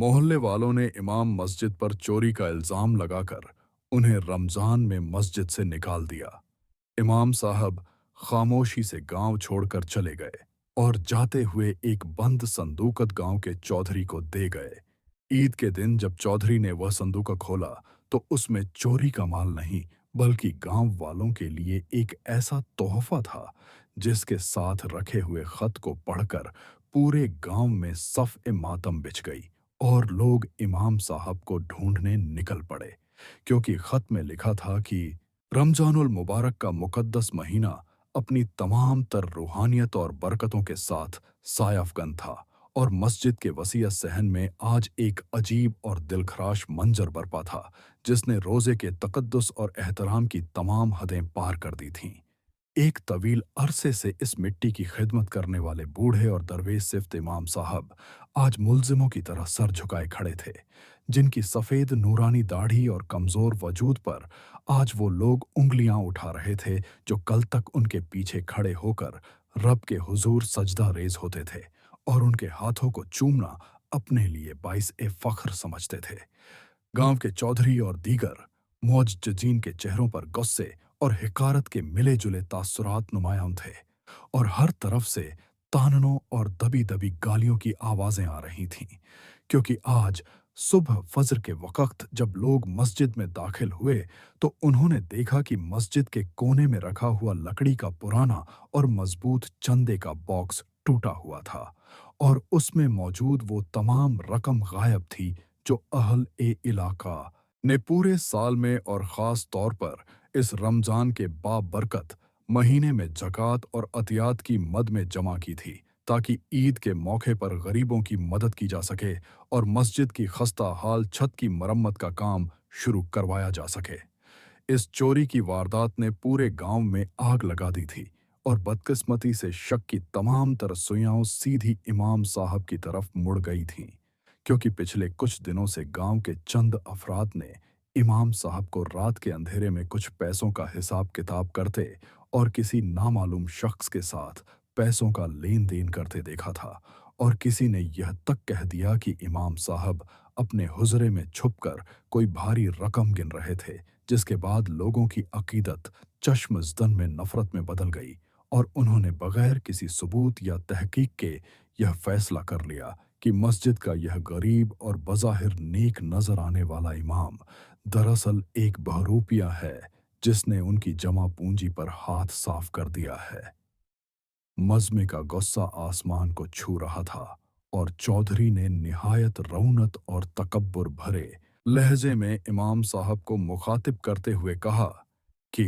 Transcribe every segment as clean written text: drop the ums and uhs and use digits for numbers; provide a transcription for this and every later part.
मोहल्ले वालों ने इमाम मस्जिद पर चोरी का इल्जाम लगाकर उन्हें रमजान में मस्जिद से निकाल दिया। इमाम साहब खामोशी से गांव छोड़कर चले गए और जाते हुए एक बंद संदूकत गांव के चौधरी को दे गए। ईद के दिन जब चौधरी ने वह संदूक खोला तो उसमें चोरी का माल नहीं बल्कि गांव वालों के लिए एक ऐसा तोहफा था जिसके साथ रखे हुए खत को पढ़कर पूरे गांव में सफ ए मातम बिछ गई और लोग इमाम साहब को ढूंढने निकल पड़े, क्योंकि खत में लिखा था कि रमजानुल मुबारक का मुकद्दस महीना अपनी तमाम तर रूहानियत और बरकतों के साथ सायाफगन था और मस्जिद के वसीयत सहन में आज एक अजीब और दिलखराश मंजर बरपा था जिसने रोज़े के तकद्दुस और एहतराम की तमाम हदें पार कर दी थीं। एक तवील अरसे से इस मिट्टी की खिदमत करने वाले बूढ़े और दरवेश सिफ्त इमाम साहब आज मुल्जिमों की तरह सर झुकाए खड़े थे, जिनकी सफ़ेद नूरानी दाढ़ी और कमज़ोर वजूद पर आज वो लोग उंगलियां उठा रहे थे जो कल तक उनके पीछे खड़े होकर रब के हुजूर सजदा रेज होते थे और उनके हाथों को चूमना अपने लिए बाइस ए फख्र समझते थे। गांव के चौधरी और दीगर मुअज्जजीन के चेहरों पर गुस्से और हिकारत के मिले जुले तासुरात नुमायां थे और हर तरफ से ताननों और दबी दबी गालियों की आवाजें आ रही थीं, क्योंकि आज सुबह फजर के वक़्त जब लोग मस्जिद में दाखिल हुए तो उन्होंने देखा कि मस्जिद के कोने में रखा हुआ लकड़ी का पुराना और मजबूत चंदे का बॉक्स टूटा हुआ था और उसमें मौजूद वो तमाम रकम गायब थी जो अहल ए इलाका ने पूरे साल में और ख़ास तौर पर इस रमज़ान के बाबरकत महीने में ज़कात और अतियात की मद में जमा की थी, ताकि ईद के मौके पर गरीबों की मदद की जा सके और मस्जिद की खस्ता हाल छत की मरम्मत का काम शुरू करवाया जा सके। इस चोरी की वारदात ने पूरे गांव में आग लगा दी थी और बदकिस्मती से शक की तमाम तरसुइयां सीधी इमाम साहब की तरफ मुड़ गई थीं, क्योंकि पिछले कुछ दिनों से गांव के चंद अफराद ने इमाम साहब को रात के अंधेरे में कुछ पैसों का हिसाब किताब करते और किसी नामालूम शख्स के साथ पैसों का लेन देन करते देखा था और किसी ने यह तक कह दिया कि इमाम साहब अपने हुजरे में छुपकर कोई भारी रकम गिन रहे थे, जिसके बाद लोगों की अकीदत चश्म-ज़दन में नफरत में बदल गई और उन्होंने बगैर किसी सबूत या तहकीक के यह फैसला कर लिया कि मस्जिद का यह गरीब और बज़ाहिर नेक नजर आने वाला इमाम दरअसल एक बहरूपिया है जिसने उनकी जमा पूंजी पर हाथ साफ कर दिया है। मज़मे का गुस्सा आसमान को छू रहा था और चौधरी ने निहायत रौनत और तकब्बुर भरे लहजे में इमाम साहब को मुखातिब करते हुए कहा कि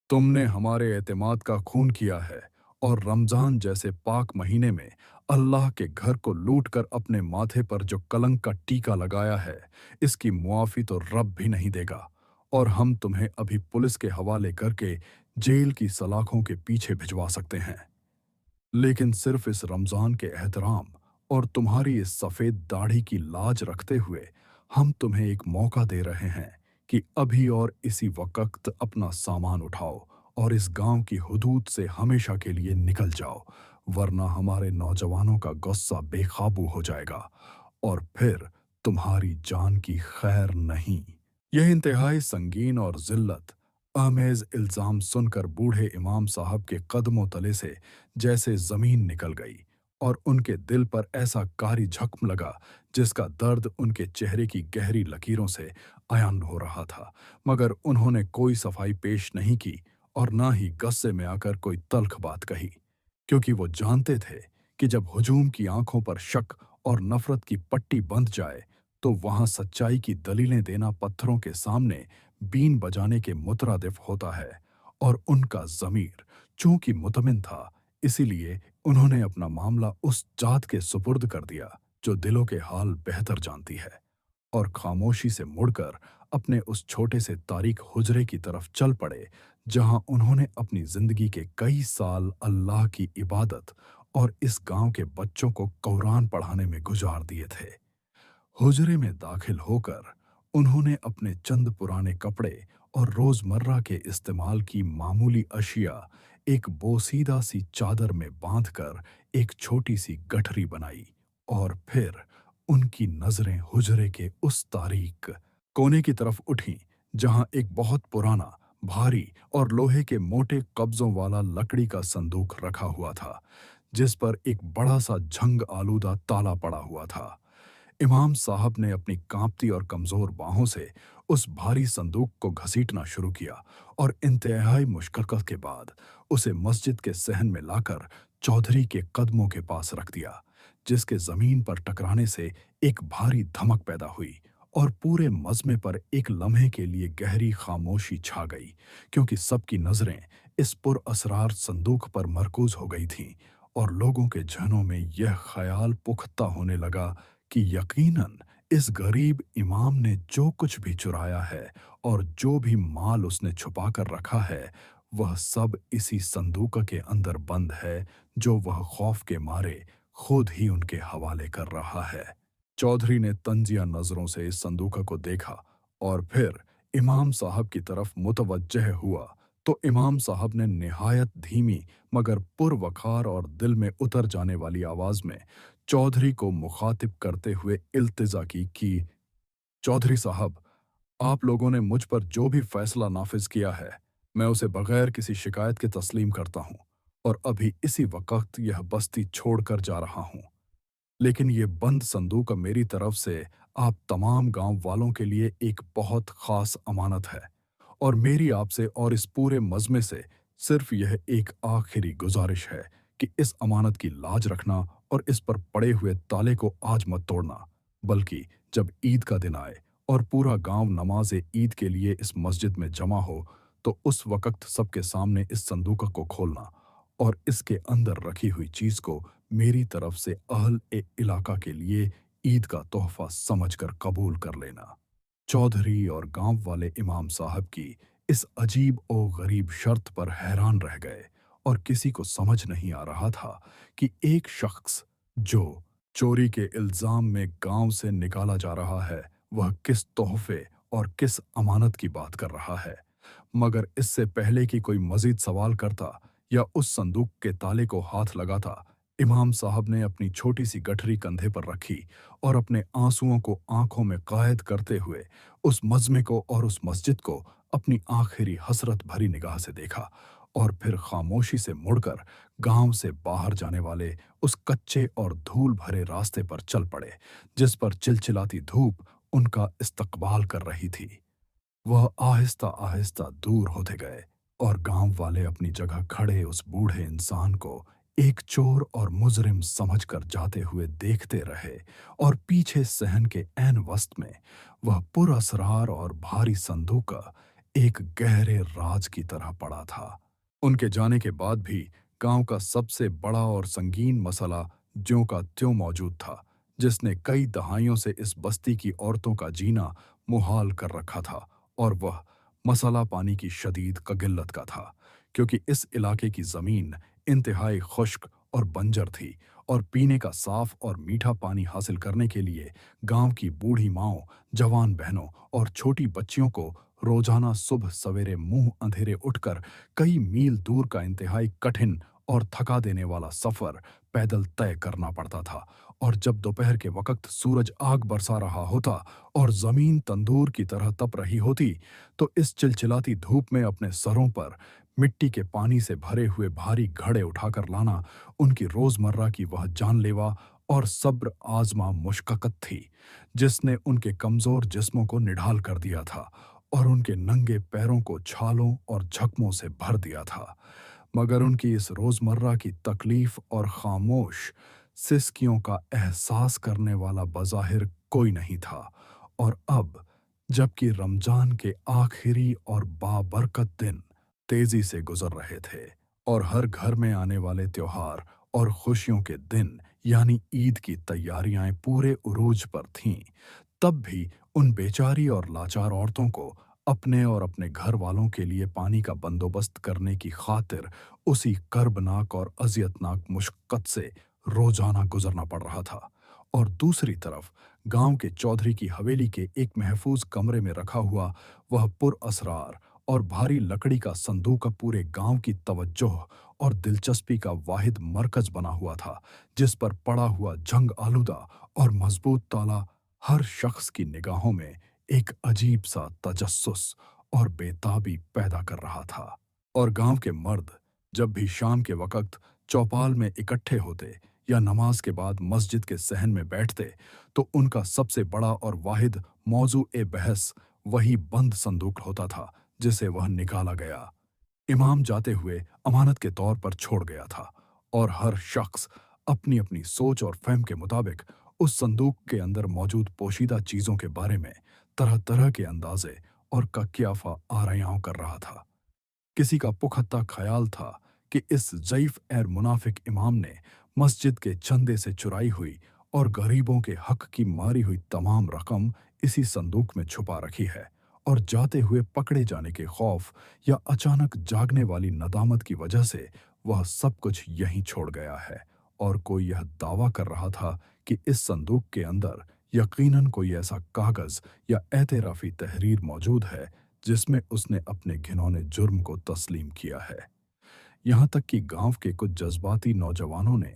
तुमने हमारे एतमाद का खून किया है और रमजान जैसे पाक महीने में अल्लाह के घर को लूट कर अपने माथे पर जो कलंक का टीका लगाया है, इसकी मुआफ़ी तो रब भी नहीं देगा और हम तुम्हें अभी पुलिस के हवाले करके जेल की सलाखों के पीछे भिजवा सकते हैं। लेकिन सिर्फ इस रमजान के एहतराम और तुम्हारी इस सफ़ेद दाढ़ी की लाज रखते हुए हम तुम्हें एक मौका दे रहे हैं कि अभी और इसी वक्त अपना सामान उठाओ और इस गांव की हुदूद से हमेशा के लिए निकल जाओ, वरना हमारे नौजवानों का गुस्सा बेकाबू हो जाएगा और फिर तुम्हारी जान की खैर नहीं। यह इंतहाई संगीन और जिल्लत आमेज इल्जाम सुनकर बूढ़े इमाम साहब के कदमों तले से जैसे जमीन निकल गई और उनके दिल पर ऐसा कारी झख्म लगा जिसका दर्द उनके चेहरे की गहरी लकीरों से अयान हो रहा था, मगर उन्होंने कोई सफाई पेश नहीं की और ना ही गुस्से में आकर कोई तल्ख बात कही, क्योंकि वो जानते थे कि जब हुजूम की आंखों पर शक और नफरत की पट्टी बंध जाए तो वहां सच्चाई की दलीलें देना पत्थरों के सामने बीन बजाने के मुतरादिफ होता है। और उनका ज़मीर चूंकि मुतमिन था, इसीलिए उन्होंने अपना मामला उस जात के सुपुर्द कर दिया जो दिलों के हाल बेहतर जानती है और खामोशी से मुड़कर अपने उस छोटे से तारीक हुजरे की तरफ चल पड़े जहां उन्होंने अपनी जिंदगी के कई साल अल्लाह की इबादत और इस गांव के बच्चों को कुरान पढ़ाने में गुजार दिए थे। हुजरे में दाखिल होकर उन्होंने अपने चंद पुराने कपड़े और रोजमर्रा के इस्तेमाल की मामूली अशिया एक बोसीदा सी चादर में बांधकर एक छोटी सी गठरी बनाई और फिर उनकी नजरें हुजरे के उस तारीक कोने की तरफ उठीं जहां एक बहुत पुराना, भारी और लोहे के मोटे कब्जों वाला लकड़ी का संदूक रखा हुआ था, जिस पर एक बड़ा सा झंग आलूदा ताला पड़ा हुआ था। इमाम साहब ने अपनी कांपती और कमजोर बाहों से उस भारी संदूक को घसीटना शुरू किया और इंतहाई मुशक्कत के बाद उसे मस्जिद के सहन में लाकर चौधरी के कदमों के पास रख दिया, जिसके जमीन पर टकराने से एक भारी धमक पैदा हुई और पूरे मजमे पर एक लम्हे के लिए गहरी खामोशी छा गई, क्योंकि सबकी नजरें इस पुरअसरार संदूक पर मरकूज हो गई थीं और लोगों के जहनों में यह ख्याल पुख्ता होने लगा कि यकीनन इस गरीब इमाम ने जो कुछ भी चुराया है और जो भी माल उसने छुपा कर रखा है, वह सब इसी संदूक के अंदर बंद है, जो वह खौफ के मारे खुद ही उनके हवाले कर रहा है। चौधरी ने तंजिया नजरों से इस संदूक को देखा और फिर इमाम साहब की तरफ मुतवज्जह हुआ तो इमाम साहब ने निहायत धीमी मगर पुरवकार और दिल में उतर जाने वाली आवाज में चौधरी को मुखातिब करते हुए इल्तिजा की कि चौधरी साहब, आप लोगों ने मुझ पर जो भी फैसला नाफिज किया है, मैं उसे बगैर किसी शिकायत के तस्लीम करता हूँ और अभी इसी वक्त यह बस्ती छोड़कर जा रहा हूँ। लेकिन ये बंद संदूक मेरी तरफ से आप तमाम गांव वालों के लिए एक बहुत खास अमानत है और मेरी आपसे और इस पूरे मजमे से सिर्फ यह एक आखिरी गुजारिश है कि इस अमानत की लाज रखना और इस पर पड़े हुए ताले को आज मत तोड़ना, बल्कि जब ईद का दिन आए और पूरा गांव नमाज ईद के लिए इस मस्जिद में जमा हो तो उस वक्त सबके सामने इस संदूक को खोलना और इसके अंदर रखी हुई चीज को मेरी तरफ से अहल ए इलाका के लिए ईद का तोहफा समझकर कबूल कर लेना। चौधरी और गांव वाले इमाम साहब की इस अजीब और गरीब शर्त पर हैरान रह गए और किसी को समझ नहीं आ रहा था कि एक शख्स जो चोरी के इल्जाम में गांव से निकाला जा रहा है, वह किस तोहफे और किस अमानत की बात कर रहा है। मगर इससे पहले कि कोई मजीद सवाल करता या उस संदूक के ताले को हाथ लगाता, इमाम साहब ने अपनी छोटी सी गठरी कंधे पर रखी और अपने आंसुओं को आंखों में कायद करते हुए उस मजमे को और उस मस्जिद को अपनी आखिरी हसरत भरी निगाह से देखा और फिर खामोशी से मुड़कर गांव से बाहर जाने वाले उस कच्चे और धूल भरे रास्ते पर चल पड़े, जिस पर चिलचिलाती धूप उनका इस्तकबाल कर रही थी। वह आहिस्ता आहिस्ता दूर होते गए और गांव वाले अपनी जगह खड़े उस बूढ़े इंसान को एक चोर और मुजरिम समझकर जाते हुए देखते रहे और पीछे सहन के ऐन वस्त में वह पुरअसरार और भारी संदूक एक गहरे राज की तरह पड़ा था। उनके जाने के बाद भी गांव का सबसे बड़ा और संगीन मसला ज्यों का त्यों मौजूद था, जिसने कई दहाइयों से इस बस्ती की औरतों का जीना मुहाल कर रखा था, और वह मसला पानी की शदीद किल्लत का था, क्योंकि इस इलाके की जमीन इंतहाई खुश्क और बंजर थी और पीने का साफ और मीठा पानी हासिल करने के लिए गांव की बूढ़ी माओं, जवान बहनों और छोटी बच्चियों को रोजाना सुबह सवेरे मुंह अंधेरे उठकर कई मील दूर का इंतहाई कठिन और थका देने वाला सफर पैदल तय करना पड़ता था। और जब दोपहर के वक्त सूरज आग बरसा रहा होता और जमीन तंदूर की तरह तप रही होती, तो इस चिलचिलाती धूप में अपने सरों पर मिट्टी के पानी से भरे हुए भारी घड़े उठाकर लाना उनकी रोजमर्रा की वह जानलेवा और सब्र आजमा मुशक्कत थी, जिसने उनके कमजोर जिस्मों को निढाल कर दिया था और उनके नंगे पैरों को छालों और जख्मों से भर दिया था। मगर उनकी इस रोजमर्रा की तकलीफ और खामोश सिसकियों का एहसास करने वाला बज़ाहिर कोई नहीं था। और अब जबकि रमजान के आखिरी और बाबरकत दिन तेजी से गुजर रहे थे और हर घर में आने वाले त्योहार और खुशियों के दिन यानी ईद की तैयारियां पूरे उरूज पर थीं, तब भी उन बेचारी और लाचार औरतों को अपने और अपने घर वालों के लिए पानी का बंदोबस्त करने की खातिर उसी कर्बनाक और अजियतनाक मुशक्कत से रोजाना गुजरना पड़ रहा था। और दूसरी तरफ गांव के चौधरी की हवेली के एक महफूज कमरे में रखा हुआ वह पुरअसरार और भारी लकड़ी का संदूक अब पूरे गांव की तवज्जो और दिलचस्पी का वाहिद मरकज बना हुआ था, जिस पर पड़ा हुआ जंग आलूदा और मजबूत ताला हर शख्स की निगाहों में एक अजीब सा तजस्सुस और बेताबी पैदा कर रहा था। और गांव के मर्द जब भी शाम के वक़्त चौपाल में इकट्ठे होते या नमाज के बाद मस्जिद के सहन में बैठते, तो उनका सबसे बड़ा और वाहिद मौज़ू-ए-बहस वही बंद संदूक होता था, जिसे वह निकाला गया, इमाम जाते हुए अमानत के तौर पर छोड़ गया था, और हर शख्स अपनी-अपनी सोच और फ़हम के मुताबिक उस संदूक के अंदर मौजूद पोशीदा चीज़ों के बारे में तरह-तरह के अंदाज़े और कक्याफ़ा आरायाँ कर रहा था। किसी का पुख्ता ख्याल था कि इस ज़ईफ़ और मुनाफिक इमाम ने मस्जिद के चंदे से चुराई हुई और गरीबों के हक की मारी हुई तमाम रकम इसी संदूक में छुपा रखी है, और जाते हुए पकड़े जाने के खौफ या अचानक जागने वाली नदामत की वजह से वह सब कुछ यहीं छोड़ गया है। और कोई यह दावा कर रहा था कि इस संदूक के अंदर यकीनन कोई ऐसा कागज़ या एतराफ़ी तहरीर मौजूद है जिसमें उसने अपने घिनौने जुर्म को तस्लीम किया है। यहाँ तक कि गांव के कुछ जज्बाती नौजवानों ने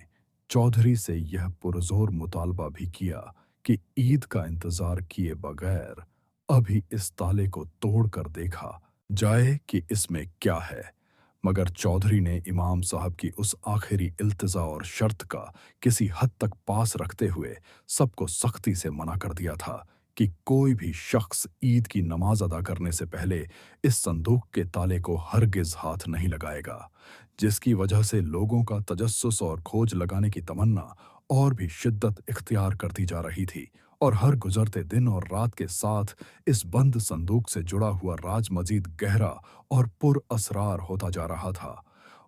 चौधरी से यह पुरजोर मुतालबा भी किया कि ईद का इंतजार किए बगैर अभी इस ताले को तोड़ कर देखा जाए कि इसमें क्या है। मगर चौधरी ने इमाम साहब की उस आखिरी इल्तिजा और शर्त का किसी हद तक पास रखते हुए सबको सख्ती से मना कर दिया था कि कोई भी शख्स ईद की नमाज अदा करने से पहले इस संदूक के ताले को हरगिज हाथ नहीं लगाएगा, जिसकी वजह से लोगों का तजस्सुस और खोज लगाने की तमन्ना और भी शिद्दत इख्तियार करती जा रही थी, और हर गुजरते दिन और रात के साथ इस बंद संदूक से जुड़ा हुआ राज मजीद गहरा और पुर असरार होता जा रहा था।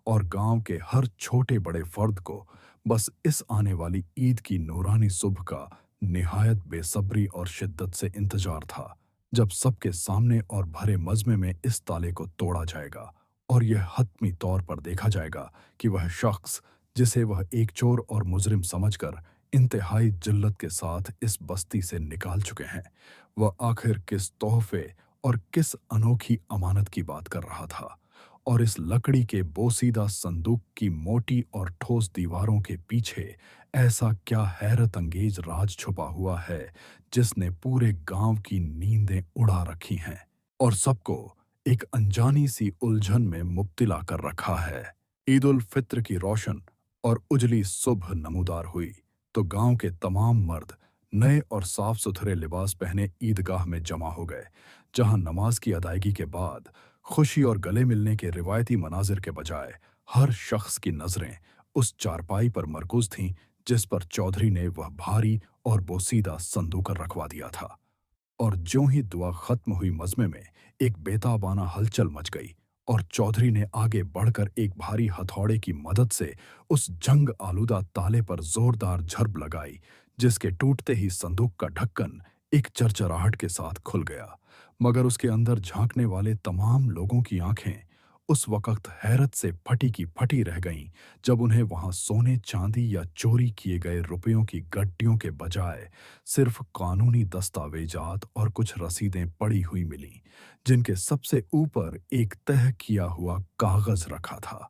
और गांव के हर छोटे बड़े फर्द को बस इस आने वाली ईद की नूरानी सुबह का निहायत बेसब्री और शिद्दत से इंतजार था, जब सबके सामने और भरे मजमे में इस ताले को तोड़ा जाएगा और यह हतमी तौर पर देखा जाएगा कि वह शख्स जिसे वह एक चोर और मुजरिम समझकर इंतहाई जिल्लत के साथ इस बस्ती से निकाल चुके हैं, वह आखिर किस तोहफे और किस अनोखी अमानत की बात कर रहा था। और इस लकड़ी के बोसीदा संदूक की मोटी और ठोस दीवारों के पीछे ऐसा क्या हैरत अंगेज राज छुपा हुआ है जिसने पूरे गांव की नींदें उड़ा रखी हैं और सबको एक अनजानी सी उलझन में मुब्तला कर रखा है। ईद उल फित्र की रोशन और उजली सुबह नमूदार हुई तो गांव के तमाम मर्द नए और साफ सुथरे लिबास पहने ईदगाह में जमा हो गए, जहां नमाज की अदायगी के बाद खुशी और गले मिलने के रिवायती मनाजिर के बजाय हर शख्स की नजरें उस चारपाई पर मरकूज थीं जिस पर चौधरी ने वह भारी और बोसीदा संदूक रखवा दिया था। और ज्यों ही दुआ खत्म हुई, मजमे में एक बेताबाना हलचल मच गई और चौधरी ने आगे बढ़कर एक भारी हथौड़े की मदद से उस जंग आलूदा ताले पर जोरदार झड़प लगाई, जिसके टूटते ही संदूक का ढक्कन एक चरचराहट के साथ खुल गया। मगर उसके अंदर झांकने वाले तमाम लोगों की आंखें उस वक़्त हैरत से फटी की फटी रह गईं, जब उन्हें वहां सोने चांदी या चोरी किए गए रुपयों की गड्डियों के बजाय सिर्फ कानूनी दस्तावेजात और कुछ रसीदें पड़ी हुई मिलीं, जिनके सबसे ऊपर एक तह किया हुआ कागज रखा था।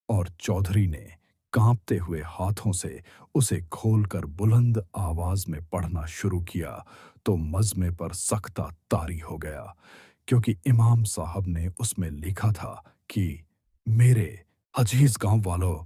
और चौधरी ने कांपते हुए हाथों से उसे खोलकर बुलंद आवाज में पढ़ना शुरू किया तो मजमे पर सख्ता तारी हो गया, क्योंकि इमाम साहब ने उसमें लिखा था कि मेरे अजीज गांव वालों,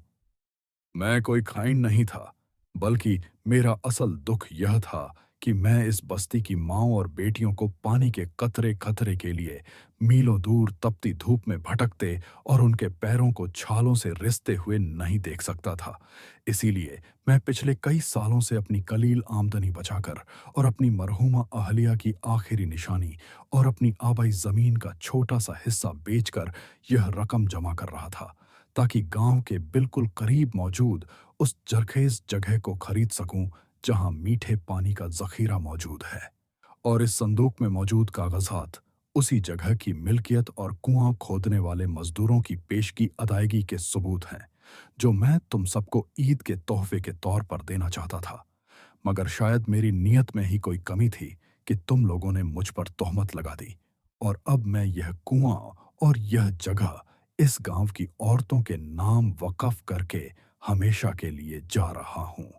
मैं कोई खाइन नहीं था, बल्कि मेरा असल दुख यह था कि मैं इस बस्ती की माँओं और बेटियों को पानी के कतरे खतरे के लिए मीलों दूर तपती धूप में भटकते और उनके पैरों को छालों से रिसते हुए नहीं देख सकता था। इसीलिए मैं पिछले कई सालों से अपनी कलील आमदनी बचाकर और अपनी मरहूमा अहलिया की आखिरी निशानी और अपनी आबाई ज़मीन का छोटा सा हिस्सा बेचकर यह रकम जमा कर रहा था, ताकि गांव के बिल्कुल करीब मौजूद उस जरखेज जगह को खरीद सकूं जहां मीठे पानी का जखीरा मौजूद है। और इस संदूक में मौजूद कागजात उसी जगह की मिल्कियत और कुआं खोदने वाले मजदूरों की पेशगी अदायगी के सबूत हैं, जो मैं तुम सबको ईद के तोहफे के तौर पर देना चाहता था। मगर शायद मेरी नीयत में ही कोई कमी थी कि तुम लोगों ने मुझ पर तोहमत लगा दी और अब मैं यह कुआं और यह जगह इस गांव की औरतों के नाम वक़फ़ करके हमेशा के लिए जा रहा हूँ।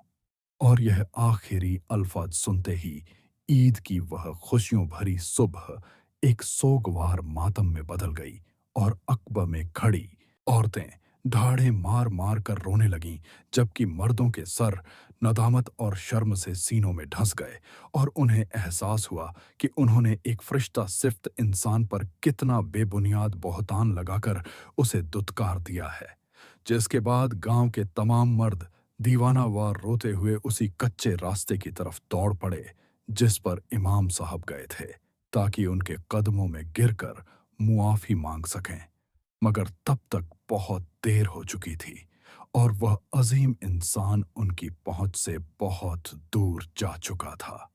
और यह आखिरी अल्फाज सुनते ही ईद की वह खुशियों भरी सुबह एक सोगवार मातम में बदल गई और अकबा में खड़ी औरतें ढाढ़े मार मार कर रोने लगीं, जबकि मर्दों के सर नदामत और शर्म से सीनों में धंस गए और उन्हें एहसास हुआ कि उन्होंने एक फरिश्ता सिफ्त इंसान पर कितना बेबुनियाद बहतान लगाकर उसे दुत्कार दिया है। जिसके बाद गांव के तमाम मर्द दीवानावार रोते हुए उसी कच्चे रास्ते की तरफ दौड़ पड़े जिस पर इमाम साहब गए थे, ताकि उनके कदमों में गिरकर मुआफी मांग सकें। मगर तब तक बहुत देर हो चुकी थी और वह अजीम इंसान उनकी पहुंच से बहुत दूर जा चुका था।